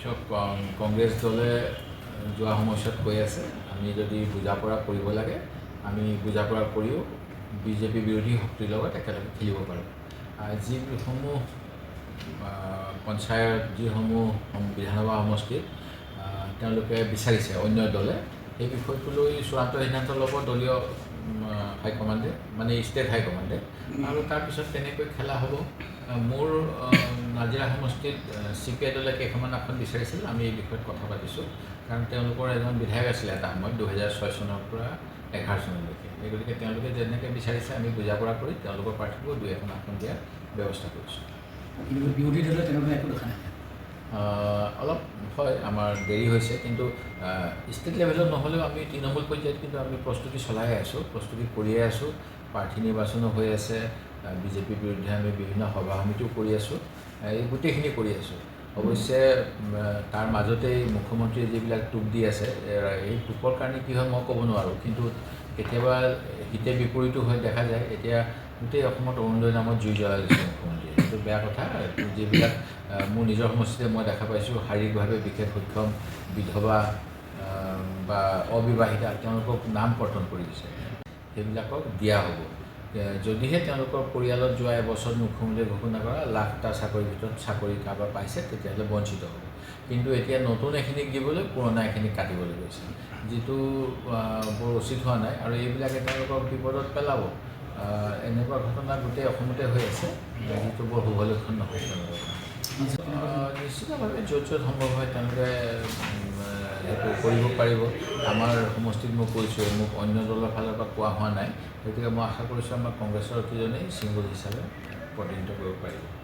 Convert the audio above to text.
চব কংগ্ৰেছ দলে যোৱা সময়ছোৱাত কৈ আছে আমি যদি বুজা পৰা কৰিব লাগে আমি বুজা পৰা কৰিও বিজেপি বিৰোধী শক্তিৰ লগত একেলগে খেলিব পাৰোঁ। যিসমূহ পঞ্চায়ত যিসমূহ বিধানসভা সমষ্টিত তেওঁলোকে বিচাৰিছে অন্য দলে সেই বিষয়টো লৈ চূড়ান্ত সিদ্ধান্ত ল'ব দলীয় হাইকমাণ্ডে মানে ষ্টেট হাইকমাণ্ডে আৰু তাৰপিছত তেনেকৈ খেলা হ'ব। মোৰ নাজিৰা সমষ্টিত CPI দলে কেইখনমান আসন বিচাৰিছিল আমি এই বিষয়ত কথা পাতিছোঁ কাৰণ তেওঁলোকৰ এজন বিধায়ক আছিলে এটা সময়ত 2006 চনৰ পৰা 2011 চনলৈকে এই গতিকে তেওঁলোকে যেনেকৈ বিচাৰিছে আমি বুজা পৰা কৰি তেওঁলোকৰ প্ৰাৰ্থীকো 2-এখন আসন দিয়াৰ ব্যৱস্থা কৰিছোঁ। কিন্তু বিৰোধী দলে তেনেকুৱা একো দেখা নাই। অলপ হয় আমাৰ দেৰি হৈছে কিন্তু ষ্টেট লেভেলত নহ'লেও আমি তৃণমূল পৰ্যায়ত কিন্তু আমি প্ৰস্তুতি চলাই আছোঁ, প্ৰস্তুতি কৰিয়ে আছোঁ। প্ৰাৰ্থী নিৰ্বাচনো হৈ আছে, বিজেপিৰ বিৰুদ্ধে আমি বিভিন্ন সভা সমিতিও কৰি আছোঁ, এই গোটেইখিনি কৰি আছোঁ। অৱশ্যে তাৰ মাজতেই মুখ্যমন্ত্ৰীয়ে যিবিলাক টোপ দি আছে এই টোপৰ কাৰণে কি হয় মই ক'ব নোৱাৰোঁ, কিন্তু কেতিয়াবা হিতে বিপৰীতো হৈ দেখা যায়। এতিয়া গোটেই অসমত অৰুণোদয় নামত জুই জ্বলাই দিছে মুখ্যমন্ত্ৰীয়ে, সেইটো বেয়া কথা। যিবিলাক মোৰ নিজৰ সমষ্টিতে মই দেখা পাইছোঁ শাৰীৰিকভাৱে বিশেষ সক্ষম বিধৱা বা অবিবাহিতা তেওঁলোকক নাম কৰ্তন কৰি দিছে, সেইবিলাকক দিয়া হ'ব। যদিহে তেওঁলোকৰ পৰিয়ালত যোৱা এবছৰত মুখ্যমন্ত্ৰীয়ে ঘোষণা কৰা লাখটা চাকৰিৰ ভিতৰত চাকৰি কাৰোবাৰ পাইছে তেতিয়াহ'লে বঞ্চিত হ'ব। কিন্তু এতিয়া নতুন এখিনিক দিবলৈ পুৰণা এখিনিক কাটিবলৈ গৈছে, যিটো বৰ উচিত হোৱা নাই আৰু এইবিলাকে তেওঁলোকক বিপদত পেলাব। এনেকুৱা ঘটনা গোটেই অসমতে হৈ আছে, যিটো বৰ শুভ লক্ষণ নহয় তেওঁলোকৰ। নিশ্চিতভাৱে য'ত সম্ভৱ হয় তেওঁলোকে সেইটো কৰিব পাৰিব। আমাৰ সমষ্টিত মই কৈছোঁ মোক অন্য দলৰ ফালৰ পৰা কোৱা হোৱা নাই, গতিকে মই আশা কৰিছোঁ আমাৰ কংগ্ৰেছৰ কেইজনেই চিংগল হিচাপে প্ৰতিনিধিত্ব কৰিব পাৰিব।